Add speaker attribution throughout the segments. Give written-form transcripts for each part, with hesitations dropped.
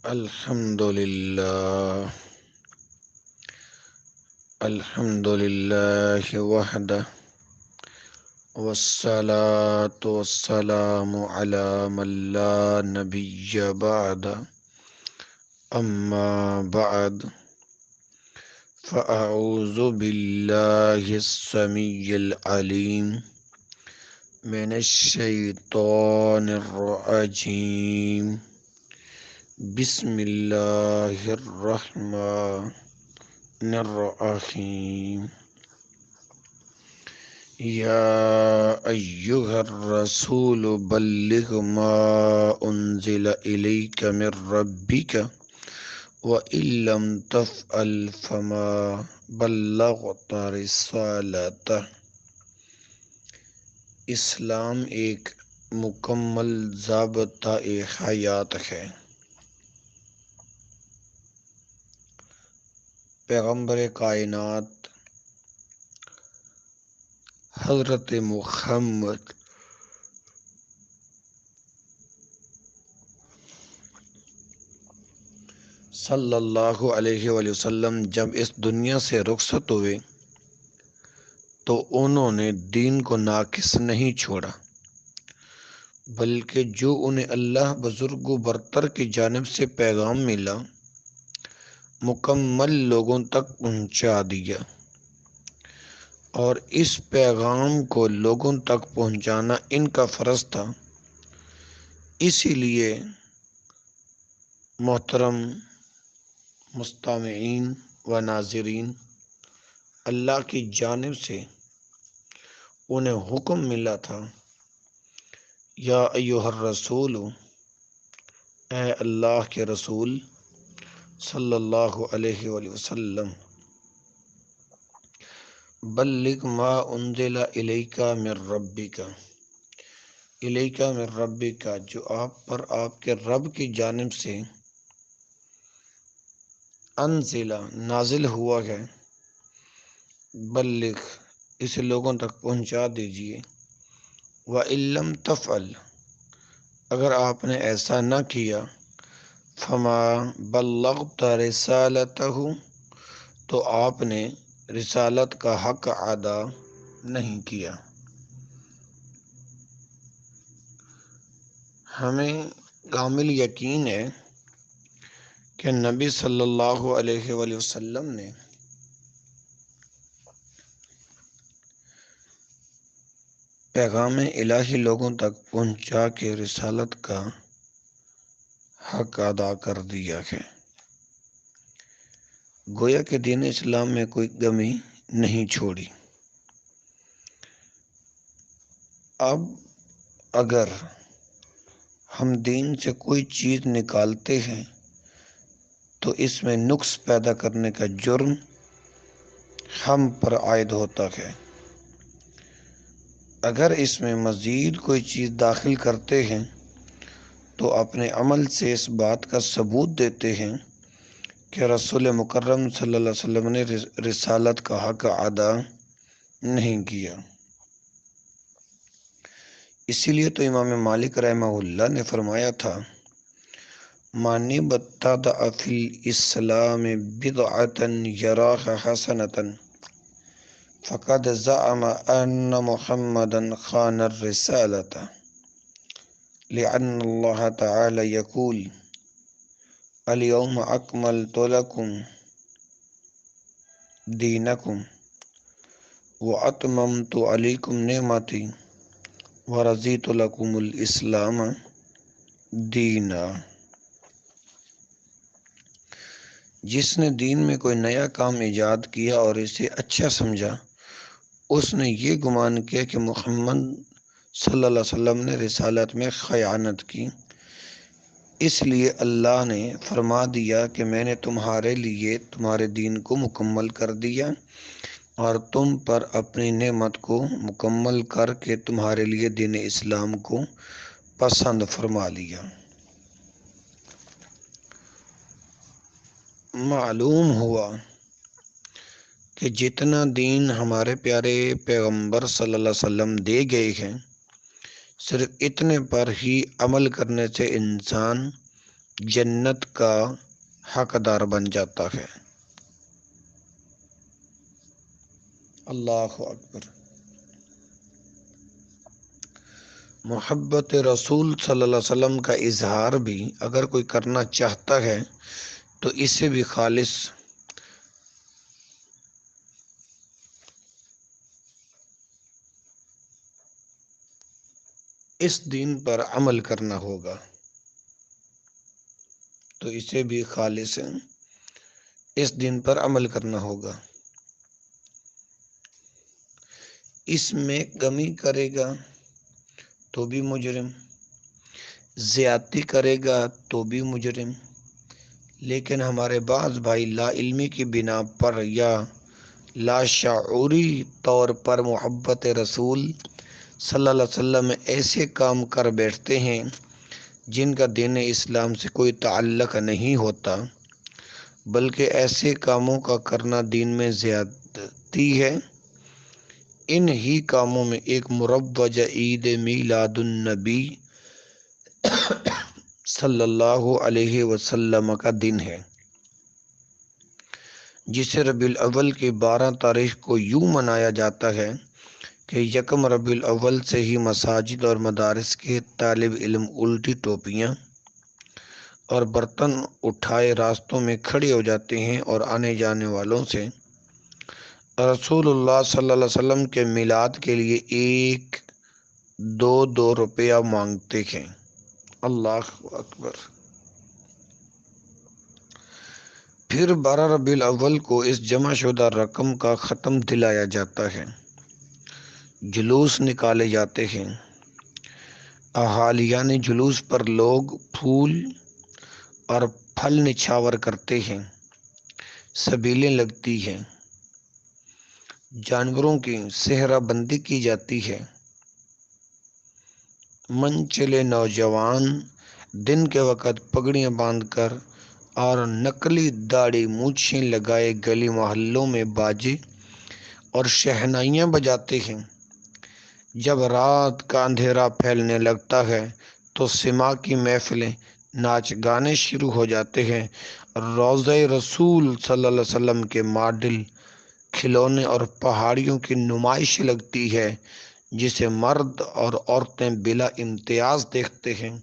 Speaker 1: الحمد للہ وحدہ والصلاة والسلام علی من لا نبی بعد اما بعد فاعوذ باللہ السمیع العلیم من الشیطان الرجیم بسم اللہ الرحمن الرحیم یا ایہا الرسول بلغ ما انزل الیک من ربک وَإِن لَّمْ تَفْعَلْ فَمَا بَلَّغْتَ رِسَالَتَهُ۔ اسلام ایک مکمل ضابطہ حیات ہے۔ پیغمبر کائنات حضرت محمد صلی اللہ علیہ وآلہ وسلم جب اس دنیا سے رخصت ہوئے تو انہوں نے دین کو ناقص نہیں چھوڑا، بلکہ جو انہیں اللہ بزرگ و برتر کی جانب سے پیغام ملا مکمل لوگوں تک پہنچا دیا، اور اس پیغام کو لوگوں تک پہنچانا ان کا فرض تھا۔ اسی لیے محترم مستمعین و ناظرین، اللہ کی جانب سے انہیں حکم ملا تھا، یا ایھا الرسول، اے اللہ کے رسول صلی اللہ علیہ وآلہ وسلم، بلغ ما انزل الیک من ربک، الیک من ربک، جو آپ پر آپ کے رب کی جانب سے انزل نازل ہوا ہے، بلغ اسے لوگوں تک پہنچا دیجئے، وَإِن لَّمْ تَفْعَلْ، اگر آپ نے ایسا نہ کیا، فَمَا بَلَّغْتَ رِسَالَتَهُ، تو آپ نے رسالت کا حق ادا نہیں کیا۔ ہمیں کامل یقین ہے کہ نبی صلی اللہ علیہ وآلہ وسلم نے پیغام الہی لوگوں تک پہنچا کے رسالت کا حق ادا کر دیا ہے۔ گویا کہ دین اسلام میں کوئی کمی نہیں چھوڑی۔ اب اگر ہم دین سے کوئی چیز نکالتے ہیں تو اس میں نقص پیدا کرنے کا جرم ہم پر عائد ہوتا ہے۔ اگر اس میں مزید کوئی چیز داخل کرتے ہیں تو اپنے عمل سے اس بات کا ثبوت دیتے ہیں کہ رسول مکرم صلی اللہ علیہ وسلم نے رسالت کا حق ادا نہیں کیا۔ اسی لیے تو امام مالک رحمہ اللہ نے فرمایا تھا، من ابتدع فی الاسلام بدعۃ یراها حسنۃ فقد زعم ان محمدا خان الرسالۃ، لأن اللہ تعالی یقول الیوم اکملت لکم دینکم واتممت علیکم نعمتی ورضیت لکم الاسلام دینا۔ جس نے دین میں کوئی نیا کام ایجاد کیا اور اسے اچھا سمجھا، اس نے یہ گمان کیا کہ محمد صلی اللہ علیہ وسلم نے رسالت میں خیانت کی، اس لیے اللہ نے فرما دیا کہ میں نے تمہارے لیے تمہارے دین کو مکمل کر دیا اور تم پر اپنی نعمت کو مکمل کر کے تمہارے لیے دین اسلام کو پسند فرما لیا۔ معلوم ہوا کہ جتنا دین ہمارے پیارے پیغمبر صلی اللہ علیہ وسلم دے گئے ہیں، صرف اتنے پر ہی عمل کرنے سے انسان جنت کا حقدار بن جاتا ہے۔ اللہ اکبر۔ محبت رسول صلی اللہ علیہ وسلم کا اظہار بھی اگر کوئی کرنا چاہتا ہے تو اسے بھی خالص اس دین پر عمل کرنا ہوگا، تو اسے بھی خالص اس دین پر عمل کرنا ہوگا۔ اس میں کمی کرے گا تو بھی مجرم، زیادتی کرے گا تو بھی مجرم۔ لیکن ہمارے بعض بھائی لا علمی کی بنا پر یا لاشعوری طور پر محبت رسول صلی اللہ علیہ وسلم میں ایسے کام کر بیٹھتے ہیں جن کا دین اسلام سے کوئی تعلق نہیں ہوتا، بلکہ ایسے کاموں کا کرنا دین میں زیادتی ہے۔ ان ہی کاموں میں ایک مروجہ عید میلاد النبی صلی اللہ علیہ وسلم کا دن ہے، جسے ربیع الاول کی 12 تاریخ کو یوں منایا جاتا ہے کہ یکم ربیع الاول سے ہی مساجد اور مدارس کے طالب علم الٹی ٹوپیاں اور برتن اٹھائے راستوں میں کھڑے ہو جاتے ہیں اور آنے جانے والوں سے رسول اللہ صلی اللہ علیہ وسلم کے میلاد کے لیے 1-2 روپیہ مانگتے ہیں۔ اللہ اکبر۔ پھر 12 ربیع الاول کو اس جمع شدہ رقم کا ختم دلایا جاتا ہے، جلوس نکالے جاتے ہیں، احالیان جلوس پر لوگ پھول اور پھل نچھاور کرتے ہیں، سبیلیں لگتی ہیں، جانوروں کی صحرا بندی کی جاتی ہے۔ منچلے نوجوان دن کے وقت پگڑیاں باندھ کر اور نقلی داڑھی مونچھیں لگائے گلی محلوں میں باجے اور شہنائیاں بجاتے ہیں۔ جب رات کا اندھیرا پھیلنے لگتا ہے تو سما کی محفلیں، ناچ گانے شروع ہو جاتے ہیں۔ روضہ رسول صلی اللہ علیہ وسلم کے ماڈل کھلونے اور پہاڑیوں کی نمائش لگتی ہے جسے مرد اور عورتیں بلا امتیاز دیکھتے ہیں۔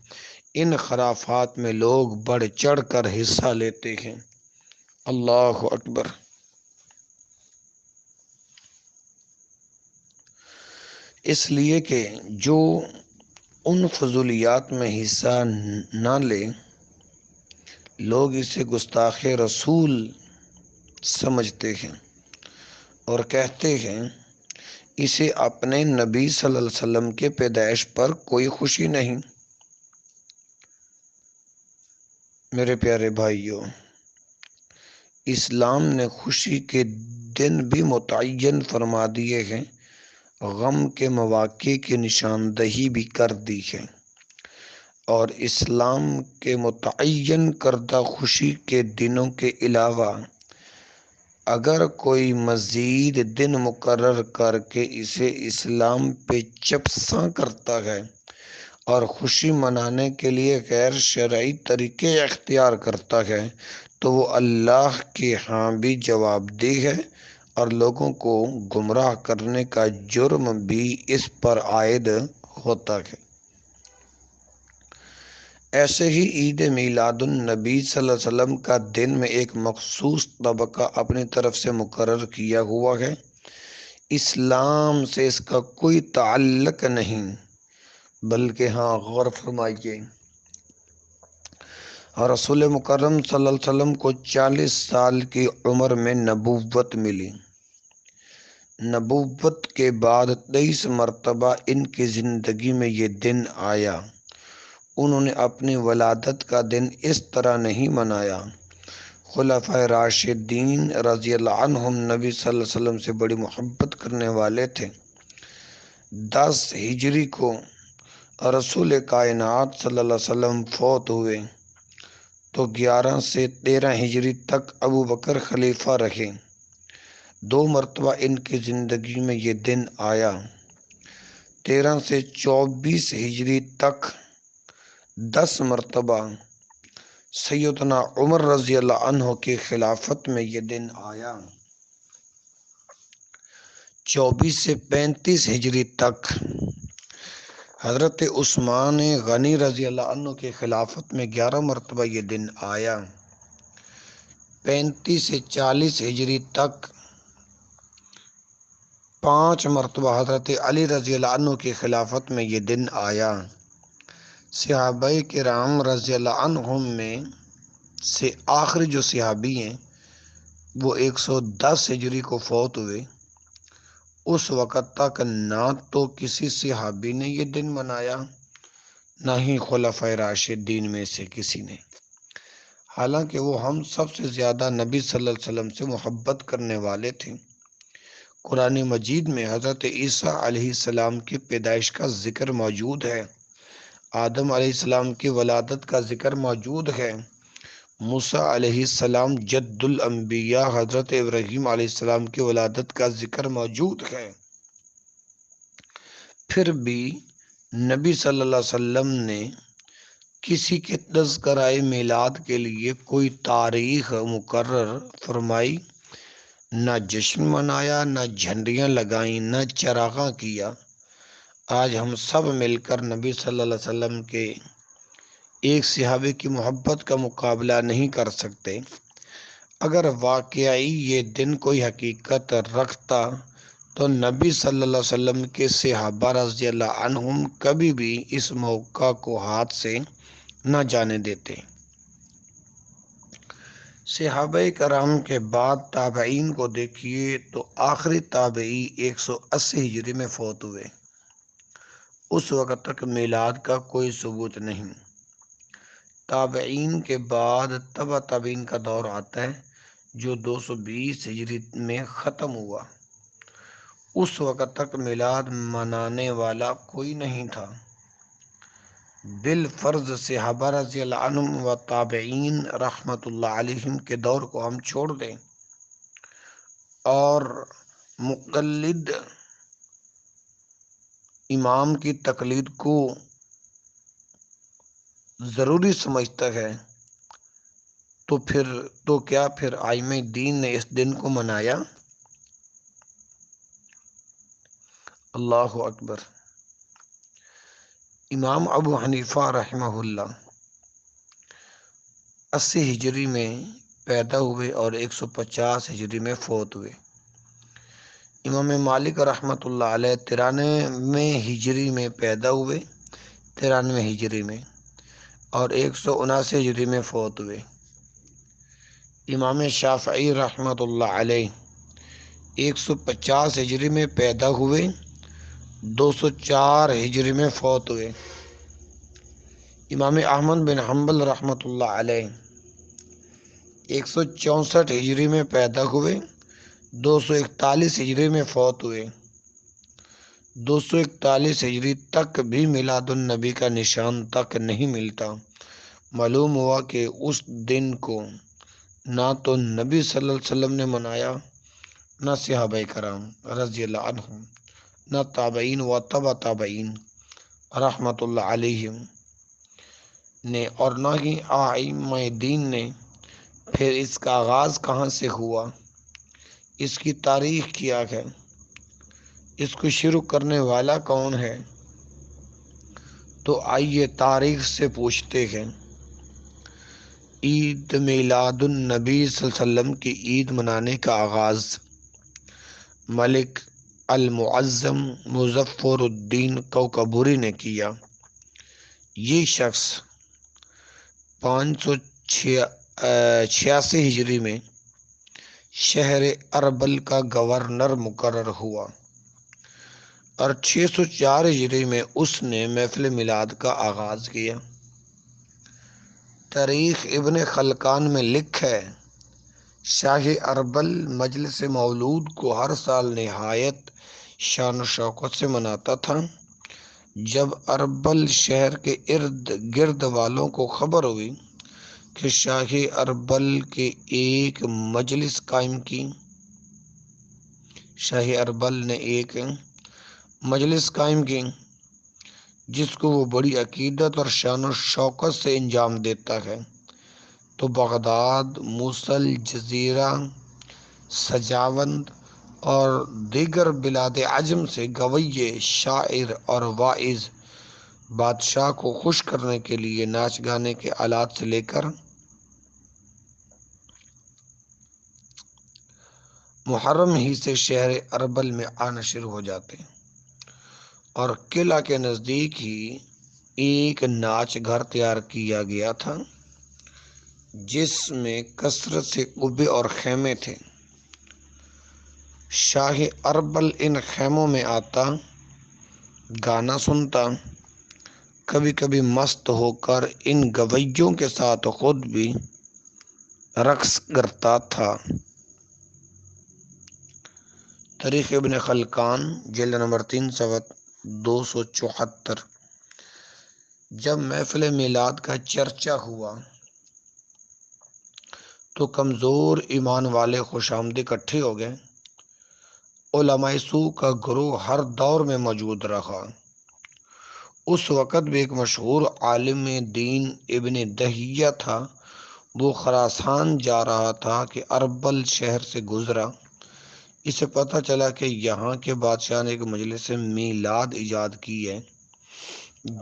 Speaker 1: ان خرافات میں لوگ بڑھ چڑھ کر حصہ لیتے ہیں۔ اللہ اکبر۔ اس لیے کہ جو ان فضولیات میں حصہ نہ لے، لوگ اسے گستاخ رسول سمجھتے ہیں اور کہتے ہیں اسے اپنے نبی صلی اللہ علیہ وسلم کے پیدائش پر کوئی خوشی نہیں۔ میرے پیارے بھائیوں، اسلام نے خوشی کے دن بھی متعین فرما دیے ہیں، غم کے مواقع کی نشاندہی بھی کر دی ہے، اور اسلام کے متعین کردہ خوشی کے دنوں کے علاوہ اگر کوئی مزید دن مقرر کر کے اسے اسلام پہ چپساں کرتا ہے اور خوشی منانے کے لیے غیر شرعی طریقے اختیار کرتا ہے تو وہ اللہ کے ہاں بھی جواب دہ ہے، اور لوگوں کو گمراہ کرنے کا جرم بھی اس پر عائد ہوتا ہے۔ ایسے ہی عید میلاد النبی صلی اللہ علیہ وسلم کا دن میں ایک مخصوص طبقہ اپنی طرف سے مقرر کیا ہوا ہے، اسلام سے اس کا کوئی تعلق نہیں، بلکہ ہاں غور فرمائیے، رسول مکرم صلی اللہ علیہ وسلم کو 40 سال کی عمر میں نبوت ملی۔ نبوت کے بعد 23 مرتبہ ان کی زندگی میں یہ دن آیا۔ انہوں نے اپنی ولادت کا دن اس طرح نہیں منایا۔ خلفائے راشدین رضی اللہ عنہم نبی صلی اللہ علیہ وسلم سے بڑی محبت کرنے والے تھے۔ 10 ہجری کو رسول کائنات صلی اللہ علیہ وسلم فوت ہوئے تو 11 سے 13 ہجری تک ابو بکر خلیفہ رہے۔ 2 مرتبہ ان کی زندگی میں یہ دن آیا۔ 13 سے 24 ہجری تک 10 مرتبہ سیدنا عمر رضی اللہ عنہ کی خلافت میں یہ دن آیا۔ 24 سے 35 ہجری تک حضرت عثمان غنی رضی اللہ عنہ کی خلافت میں 11 مرتبہ یہ دن آیا۔ 35 سے 40 ہجری تک 5 مرتبہ حضرت علی رضی اللہ عنہ کی خلافت میں یہ دن آیا۔ صحابہ کرام رضی اللہ عنہم میں سے آخری جو صحابی ہیں وہ 110 ہجری کو فوت ہوئے۔ اس وقت تک نہ تو کسی صحابی نے یہ دن منایا، نہ ہی خلفائے راشدین میں سے کسی نے، حالانکہ وہ ہم سب سے زیادہ نبی صلی اللہ علیہ وسلم سے محبت کرنے والے تھے۔ قرآن مجید میں حضرت عیسیٰ علیہ السلام کی پیدائش کا ذکر موجود ہے، آدم علیہ السلام کی ولادت کا ذکر موجود ہے، موسیٰ علیہ السلام جد الانبیاء حضرت ابراہیم علیہ السلام کی ولادت کا ذکر موجود ہے۔ پھر بھی نبی صلی اللہ علیہ وسلم نے کسی کے تذکرہ میلاد کے لیے کوئی تاریخ مقرر فرمائی، نہ جشن منایا، نہ جھنڈیاں لگائیں، نہ چراغاں کیا۔ آج ہم سب مل کر نبی صلی اللہ علیہ وسلم کے ایک صحابی کی محبت کا مقابلہ نہیں کر سکتے۔ اگر واقعی یہ دن کوئی حقیقت رکھتا تو نبی صلی اللہ علیہ وسلم کے صحابہ رضی اللہ عنہم کبھی بھی اس موقع کو ہاتھ سے نہ جانے دیتے۔ صحابہ کرام کے بعد تابعین کو دیکھیے تو آخری تابعی 180 ہجری میں فوت ہوئے۔ اس وقت تک میلاد کا کوئی ثبوت نہیں۔ تابعین کے بعد تبع تابعین کا دور آتا ہے جو 220 ہجری میں ختم ہوا۔ اس وقت تک میلاد منانے والا کوئی نہیں تھا۔ بالفرض صحابہ رضی اللہ عنہم و تابعین رحمت اللہ علیہم کے دور کو ہم چھوڑ دیں اور مقلد امام کی تقلید کو ضروری سمجھتا ہے تو کیا پھر ائمہ دین نے اس دن کو منایا؟ اللہ اکبر۔ امام ابو حنیفہ رحمہ اللہ 80 ہجری میں پیدا ہوئے اور 150 ہجری میں فوت ہوئے۔ امام مالک رحمۃ اللہ علیہ 93 ہجری میں پیدا ہوئے، 93 ہجری میں، اور 179 ہجری میں فوت ہوئے۔ امام شافعی رحمۃ اللہ علیہ 150 ہجری میں پیدا ہوئے، 204 ہجری میں فوت ہوئے۔ امام احمد بن حنبل رحمۃ اللہ علیہ 164 ہجری میں پیدا ہوئے، 241 ہجری میں فوت ہوئے۔ 241 ہجری تک بھی میلاد النبی کا نشان تک نہیں ملتا۔ معلوم ہوا کہ اس دن کو نہ تو نبی صلی اللہ علیہ وسلم نے منایا، نہ صحابہ کرام رضی اللہ عنہم، نہ تابعین و تبع تابعین رحمت اللہ علیہم نے، اور نہ ہی ائمہ دین نے۔ پھر اس کا آغاز کہاں سے ہوا؟ اس کی تاریخ کیا ہے؟ اس کو شروع کرنے والا کون ہے؟ تو آئیے تاریخ سے پوچھتے ہیں۔ عید میلاد النبی صلی اللہ علیہ وسلم کی عید منانے کا آغاز ملک المعظم مظفر الدین کوکبوری نے کیا۔ یہ شخص 586 ہجری میں شہر اربل کا گورنر مقرر ہوا اور 604 ہجری میں اس نے محفل میلاد کا آغاز کیا۔ تاریخ ابن خلکان میں لکھا ہے، شاہ اربل مجلس مولود کو ہر سال نہایت شان و شوکت سے مناتا تھا۔ جب اربل شہر کے ارد گرد والوں کو خبر ہوئی کہ شاہ اربل کے ایک مجلس قائم کی، شاہ اربل نے ایک مجلس قائم کی جس کو وہ بڑی عقیدت اور شان و شوکت سے انجام دیتا ہے، تو بغداد، موصل، جزیرہ، سجاوند اور دیگر بلاد عجم سے گویے، شاعر اور واعظ بادشاہ کو خوش کرنے کے لیے ناچ گانے کے آلات سے لے کر محرم ہی سے شہر اربل میں آنا شروع ہو جاتے، اور قلعہ کے نزدیک ہی ایک ناچ گھر تیار کیا گیا تھا جس میں کثرت سے اوبے اور خیمے تھے۔ شاہ اربل ان خیموں میں آتا، گانا سنتا، کبھی کبھی مست ہو کر ان گویوں کے ساتھ خود بھی رقص کرتا تھا۔ تاریخ ابن خلکان جلد نمبر 3 صفحہ 274۔ جب محفل میلاد کا چرچا ہوا تو کمزور ایمان والے خوش آمدید اکٹھے ہو گئے۔ علماء سوء کا گروہ ہر دور میں موجود رہا۔ اس وقت بھی ایک مشہور عالم دین ابن دہیہ تھا۔ وہ خراسان جا رہا تھا کہ اربل شہر سے گزرا۔ اسے پتہ چلا کہ یہاں کے بادشاہ نے ایک مجلس میلاد ایجاد کی ہے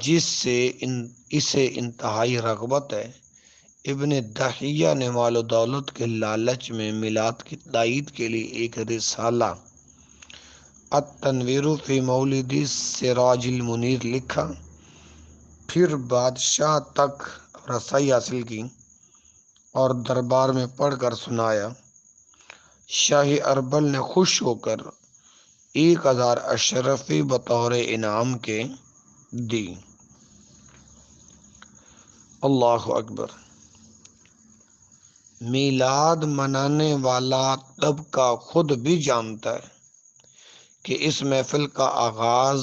Speaker 1: جس سے اسے انتہائی رغبت ہے۔ ابن دہیہ نے مال و دولت کے لالچ میں میلاد کی تائید کے لیے ایک رسالہ التنویر فی مولد سراج المنیر لکھا، پھر بادشاہ تک رسائی حاصل کی اور دربار میں پڑھ کر سنایا۔ شاہ اربل نے خوش ہو کر 1000 اشرفی بطور انعام کے دی۔ اللہ اکبر۔ میلاد منانے والا طبقہ خود بھی جانتا ہے کہ اس محفل کا آغاز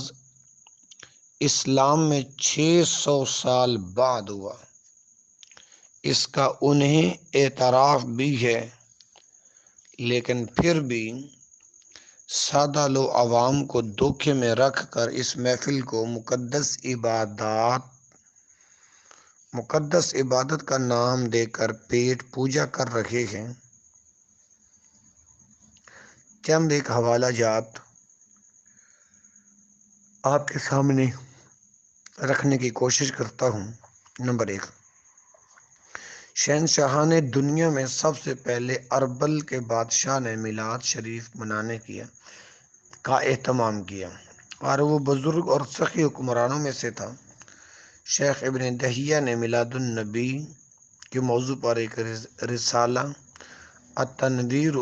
Speaker 1: اسلام میں 600 سال بعد ہوا۔ اس کا انہیں اعتراف بھی ہے، لیکن پھر بھی سادہ لو عوام کو دھوکے میں رکھ کر اس محفل کو مقدس عبادت کا نام دے کر پیٹ پوجا کر رہے ہیں۔ چند ایک حوالہ جات آپ کے سامنے رکھنے کی کوشش کرتا ہوں۔ نمبر 1، شہنشاہ نے دنیا میں سب سے پہلے اربل کے بادشاہ نے میلاد شریف منانے کا اہتمام کیا، اور وہ بزرگ اور سخی حکمرانوں میں سے تھا۔ شیخ ابن دہیہ نے میلاد النبی کے موضوع پر ایک رسالہ التنویر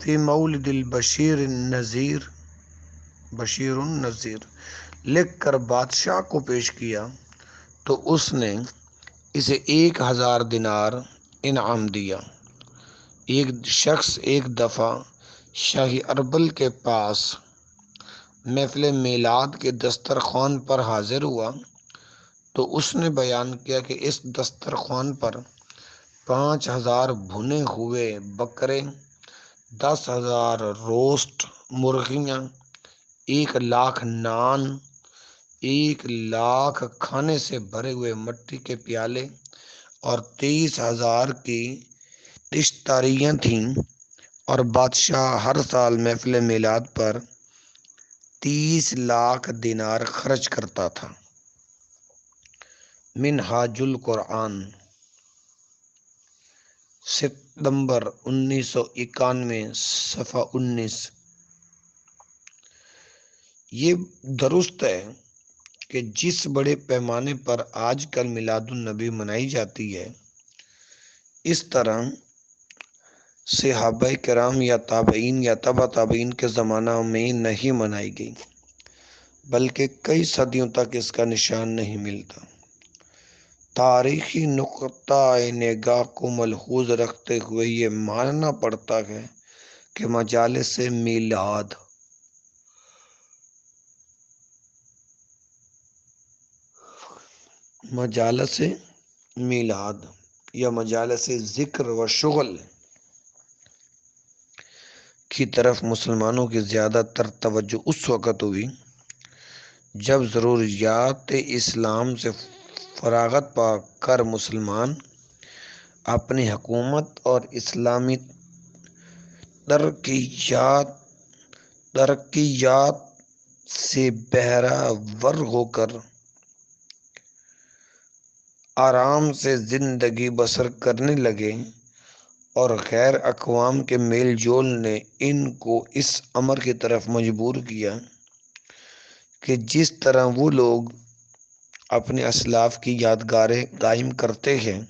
Speaker 1: فی مولد البشیر النذیر لکھ کر بادشاہ کو پیش کیا تو اس نے اسے 1000 دینار انعام دیا۔ ایک شخص ایک دفعہ شاہ اربل کے پاس محفل میلاد کے دسترخوان پر حاضر ہوا تو اس نے بیان کیا کہ اس دسترخوان پر 5000 بھنے ہوئے بکرے، 10,000 روسٹ مرغیاں، 1,00,000 نان، 1,00,000 کھانے سے بھرے ہوئے مٹی کے پیالے اور 23,000 کی اشتریاں تھیں، اور بادشاہ ہر سال محفل میلاد پر 30,00,000 دینار خرچ کرتا تھا۔ منہاج القرآن، ستمبر 1991، صفحہ 19۔ یہ درست ہے کہ جس بڑے پیمانے پر آج کل میلاد النبی منائی جاتی ہے، اس طرح صحابہ کرام یا تابعین یا تبع تابعین کے زمانہ میں نہیں منائی گئی، بلکہ کئی صدیوں تک اس کا نشان نہیں ملتا۔ تاریخی نقطہ نگاہ کو ملحوظ رکھتے ہوئے یہ ماننا پڑتا ہے کہ مجالس میلاد یا مجالس ذکر و شغل کی طرف مسلمانوں کی زیادہ تر توجہ اس وقت ہوئی جب ضروریات اسلام سے فراغت پا کر مسلمان اپنی حکومت اور اسلامی ترقیات سے بہرہ ور ہو کر آرام سے زندگی بسر کرنے لگے، اور غیر اقوام کے میل جول نے ان کو اس امر کی طرف مجبور کیا کہ جس طرح وہ لوگ اپنے اسلاف کی یادگاریں قائم کرتے ہیں،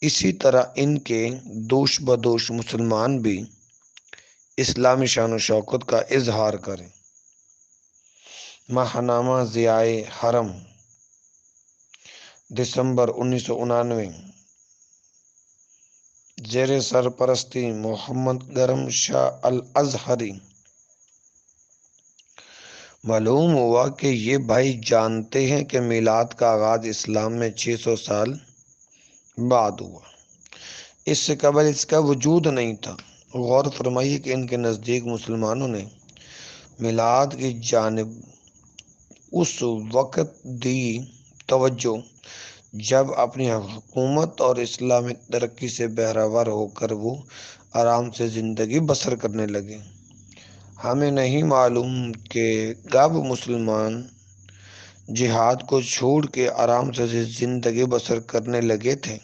Speaker 1: اسی طرح ان کے دوش بدوش مسلمان بھی اسلامی شان و شوکت کا اظہار کریں۔ ماہنامہ ضیاء حرم، دسمبر 1999، زیر سرپرستی محمد کرم شاہ الازہری۔ معلوم ہوا کہ یہ بھائی جانتے ہیں کہ میلاد کا آغاز اسلام میں 600 سال بعد ہوا، اس سے قبل اس کا وجود نہیں تھا۔ غور فرمائیے کہ ان کے نزدیک مسلمانوں نے میلاد کی جانب اس وقت دی توجہ جب اپنی حکومت اور اسلامی ترقی سے بہرہ ہو کر وہ آرام سے زندگی بسر کرنے لگے۔ ہمیں نہیں معلوم کہ کب مسلمان جہاد کو چھوڑ کے آرام سے زندگی بسر کرنے لگے تھے،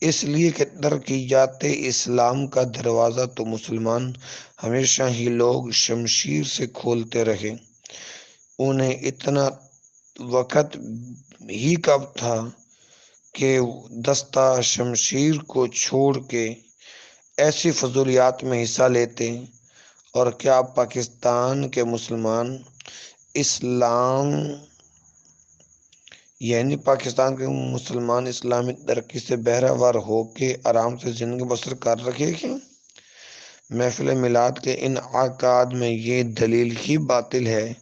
Speaker 1: اس لیے کہ ترقیات اسلام کا دروازہ تو مسلمان ہمیشہ ہی لوگ شمشیر سے کھولتے رہے۔ انہیں اتنا وقت ہی کب تھا کہ دستہ شمشیر کو چھوڑ کے ایسی فضولیات میں حصہ لیتے؟ اور کیا پاکستان کے مسلمان اسلامی ترقی سے بہرہ ور ہو کے آرام سے زندگی بسر کر رہے ہیں؟ محفل میلاد کے انعقاد میں یہ دلیل ہی باطل ہے،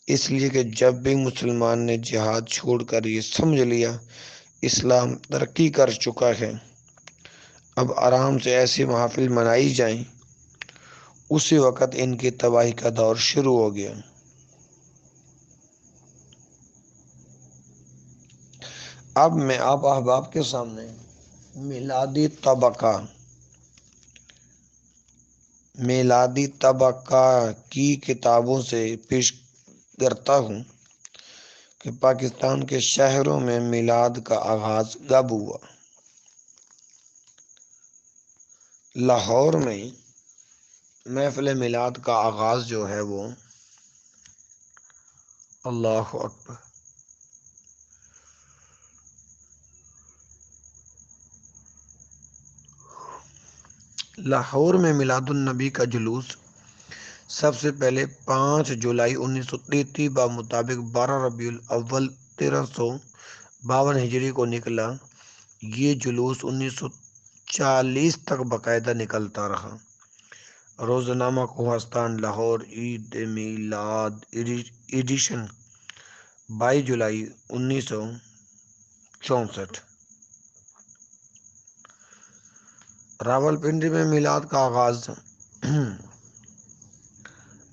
Speaker 1: اس لیے کہ جب بھی مسلمان نے جہاد چھوڑ کر یہ سمجھ لیا اسلام ترقی کر چکا ہے، اب آرام سے ایسی محافل منائی جائیں، اسی وقت ان کی تباہی کا دور شروع ہو گیا۔ اب میں آپ احباب کے سامنے میلادی طبقہ کی کتابوں سے پیش کرتا ہوں کہ پاکستان کے شہروں میں میلاد کا آغاز کب ہوا۔ لاہور میں محفل میلاد کا آغاز جو ہے وہ اللہ اکبر لاہور میں میلاد النبی کا جلوس سب سے پہلے 5 جولائی 1933 بمطابق 12 ربیع الاول 1352 ہجری کو نکلا۔ یہ جلوس 1940 تک باقاعدہ نکلتا رہا۔ روزنامہ کوہستان لاہور عید میلاد ایڈیشن 22 جولائی 1964۔ راولپنڈی میں میلاد کا آغاز۔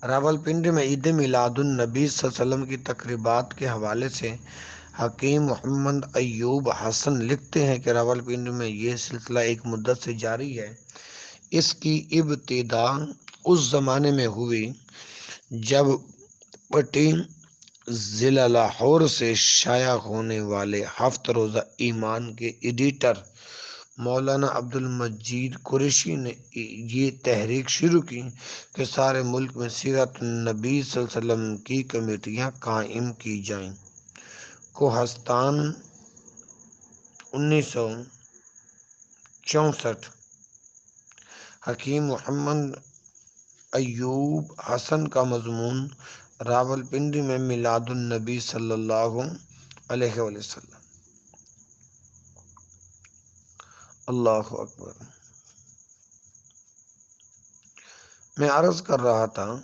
Speaker 1: راولپنڈی میں عید میلاد النبی صلی اللہ علیہ وسلم کی تقریبات کے حوالے سے حکیم محمد ایوب حسن لکھتے ہیں کہ راولپنڈی میں یہ سلسلہ ایک مدت سے جاری ہے۔ اس کی ابتدا اس زمانے میں ہوئی جب پٹی ضلع لاہور سے شائع ہونے والے ہفت روزہ ایمان کے ایڈیٹر مولانا عبدالمجید قریشی نے یہ تحریک شروع کی کہ سارے ملک میں سیرت نبی صلی اللہ علیہ وسلم کی کمیٹیاں قائم کی جائیں۔ کوہستان 1964۔ حکیم محمد ایوب حسن کا مضمون راولپنڈی میں میلاد النبی صلی اللہ علیہ وسلم۔ اللہ اکبر۔ میں عرض کر رہا تھا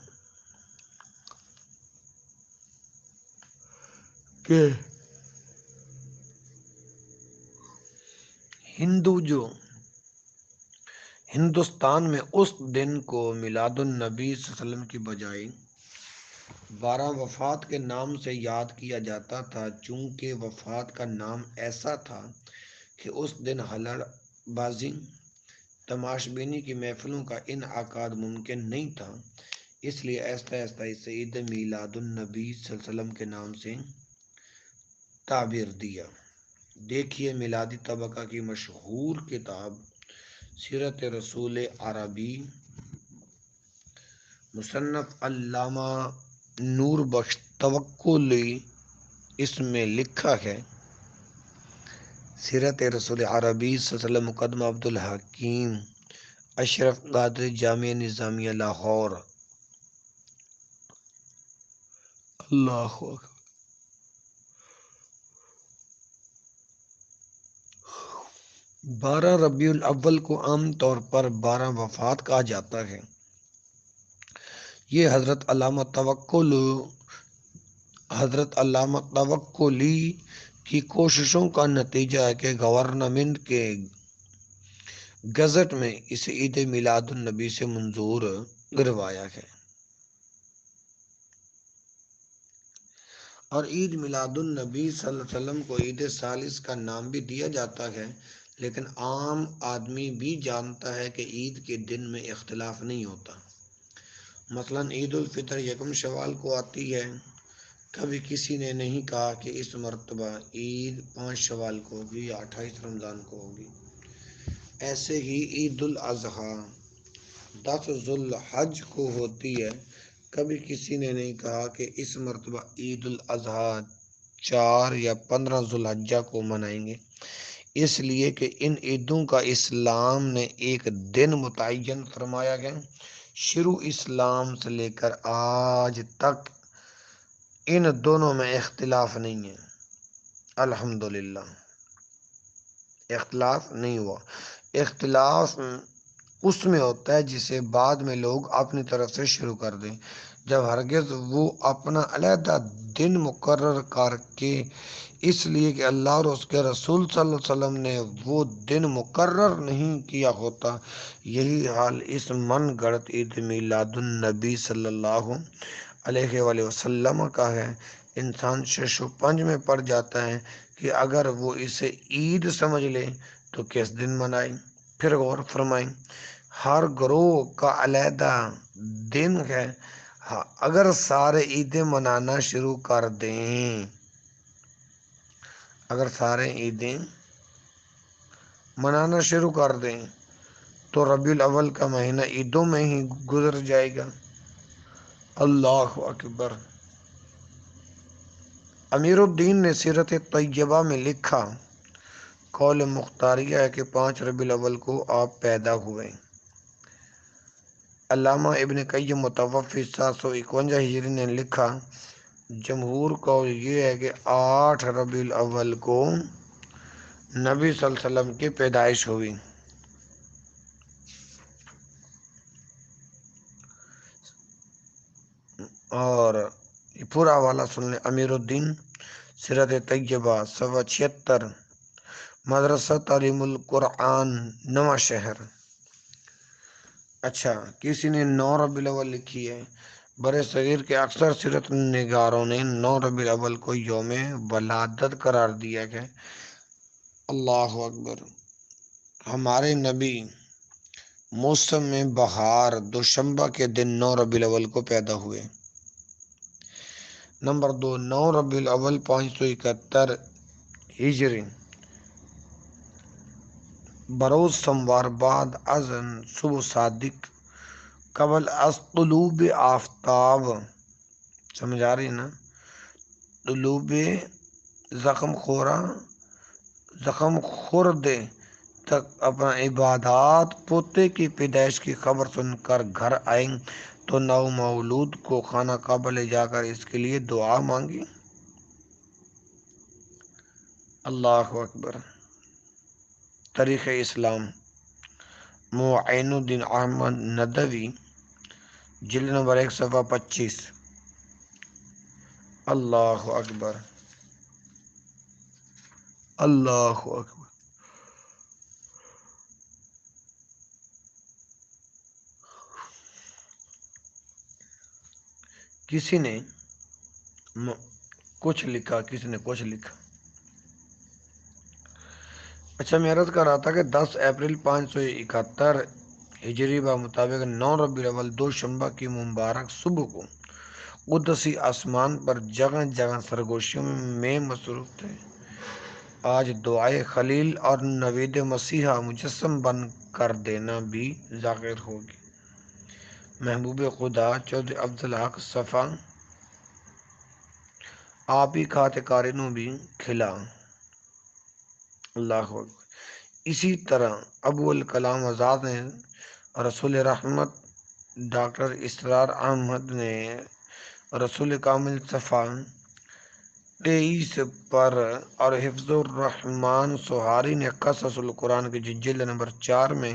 Speaker 1: کہ ہندوستان میں اس دن کو میلاد النبی صلی اللہ علیہ وسلم کی بجائے 12 وفات کے نام سے یاد کیا جاتا تھا، چونکہ وفات کا نام ایسا تھا کہ اس دن ہلڑ بازی تماش بینی کی محفلوں کا انعقاد ممکن نہیں تھا، اس لیے آہستہ آہستہ اسے عید میلاد النبی صلی اللہ علیہ وسلم کے نام سے تعبیر دیا۔ دیکھیے میلادی طبقہ کی مشہور کتاب سیرت رسول عربی، مصنف علامہ نور بخش توکلی، اس میں لکھا ہے سیرت رسول عربی صلی اللہ علیہ وسلم، مقدمہ عبدالحکیم اشرف قادری، جامعہ نظامیہ لاہور۔ اللہ اکبر۔ 12 ربیع الاول کو عام طور پر 12 وفات کہا جاتا ہے۔ یہ حضرت علامہ توکلی کی کوششوں کا نتیجہ ہے کہ گورنمنٹ کے گزٹ میں اسے عید میلاد النبی سے منظور کروایا ہے، اور عید میلاد النبی صلی اللہ علیہ وسلم کو عید ثالث کا نام بھی دیا جاتا ہے، لیکن عام آدمی بھی جانتا ہے کہ عید کے دن میں اختلاف نہیں ہوتا۔ مثلاً عید الفطر یکم شوال کو آتی ہے، کبھی کسی نے نہیں کہا کہ اس مرتبہ عید 5 شوال کو ہوگی یا 28 رمضان کو ہوگی۔ ایسے ہی عید الاضحیٰ 10 ذوالحج کو ہوتی ہے، کبھی کسی نے نہیں کہا کہ اس مرتبہ عید الاضحیٰ 4 یا 15 ذوالحجہ کو منائیں گے، اس لیے کہ ان عیدوں کا اسلام نے ایک دن متعین فرمایا ہے۔ شروع اسلام سے لے کر آج تک ان دونوں میں اختلاف نہیں ہے، الحمدللہ اختلاف نہیں ہوا۔ اختلاف اس میں ہوتا ہے جسے بعد میں لوگ اپنی طرف سے شروع کر دیں، جب ہرگز وہ اپنا علیحدہ دن مقرر کر کے، اس لیے کہ اللہ اور اس کے رسول صلی اللہ علیہ وسلم نے وہ دن مقرر نہیں کیا ہوتا۔ یہی حال اس من گڑت عید میلاد النبی صلی اللہ علیہ وآلہ وسلم کا ہے۔ انسان شش و پنج میں پڑ جاتا ہے کہ اگر وہ اسے عید سمجھ لے تو کس دن منائیں۔ پھر غور فرمائیں، ہر گروہ کا علیحدہ دن ہے۔ اگر سارے عیدیں منانا شروع کر دیں، تو ربیع الاول کا مہینہ عیدوں میں ہی گزر جائے گا۔ اللہ اکبر۔ امیر الدین نے سیرت طیبہ میں لکھا، قول مختاریہ ہے کہ 5 ربیع الاول کو آپ پیدا ہوئے۔ علامہ ابن قیم متوفی 751 ہجری نے لکھا، جمہور قول یہ ہے کہ 8 ربیع الاول کو نبی صلی اللہ علیہ وسلم کی پیدائش ہوئی۔ اور یہ پورا حوالہ سن لیں، امیر الدین سیرت طیبہ، صفحہ 76، مدرسہ تعلیم القرآن، نواں شہر۔ اچھا، کسی نے 9 ربیع الاول لکھی ہے۔ برِ صغیر کے اکثر سیرت نگاروں نے 9 ربیع الاول کو یوم ولادت قرار دیا ہے۔ اللہ اکبر۔ ہمارے نبی موسم میں بہار دوشنبہ کے دن 9 ربیع الاول کو پیدا ہوئے۔ نمبر 2، 9 ربیع الاول 571 ہجری بروز سموار، بعد از صبح صادق، قبل از طلوع آفتاب۔ سمجھ آ رہی نا؟ طلوع زخم خوردے تک اپنا عبادات پوتے کی پیدائش کی خبر سن کر گھر آئیں تو نو مولود کو خانہ کعبہ لے جا کر اس کے لیے دعا مانگی۔ اللہ اکبر۔ تاریخ اسلام، معین الدین احمد ندوی، جلد نمبر 1 صفحہ 25۔ اللہ اکبر، اللہ اکبر۔ کسی نے کچھ لکھا، کسی نے کچھ لکھا۔ اچھا، میں عرض کر رہا تھا کہ 10 اپریل 571 ہجری مطابق 9 ربیع الاول دوشنبہ کی مبارک صبح کو قدسی آسمان پر جگہ جگہ سرگوشیوں میں مصروف تھے۔ آج دعائے خلیل اور نوید مسیحا مجسم بن کر دینا بھی ظاہر ہوگی۔ محبوب خدا چودھری عبدالحق صفا آپ ہی کھاتے کارنوں بھی کھلا۔ اللہ اکبر۔ اسی طرح ابو الکلام آزاد نے رسول رحمت ڈاکٹر اسرار احمد نے رسول کامل صفا 23 پر اور حفظ الرحمان سہاری نے قصص القرآن کی جلد نمبر 4 میں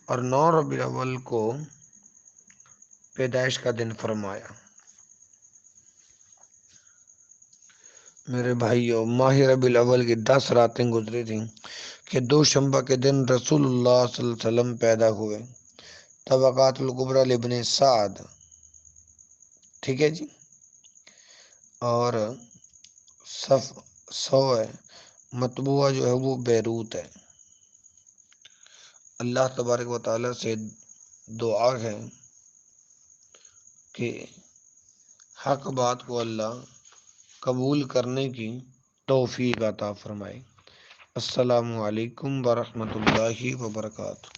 Speaker 1: اور 9 ربیع الاول کو پیدائش کا دن فرمایا۔ میرے بھائیوں، ماہ ربیع الاول کی 10 راتیں گزری تھیں کہ دوشنبہ کے دن رسول اللہ صلی اللہ علیہ وسلم پیدا ہوئے۔ طبقات الکبریٰ لابن سعد، ٹھیک ہے جی، اور سوئے مطبوعہ جو ہے وہ بیروت ہے۔ اللہ تبارک و تعالیٰ سے دعا ہے کہ حق بات کو اللہ قبول کرنے کی توفیق عطا فرمائے۔ السلام علیکم ورحمۃ اللہ وبرکاتہ۔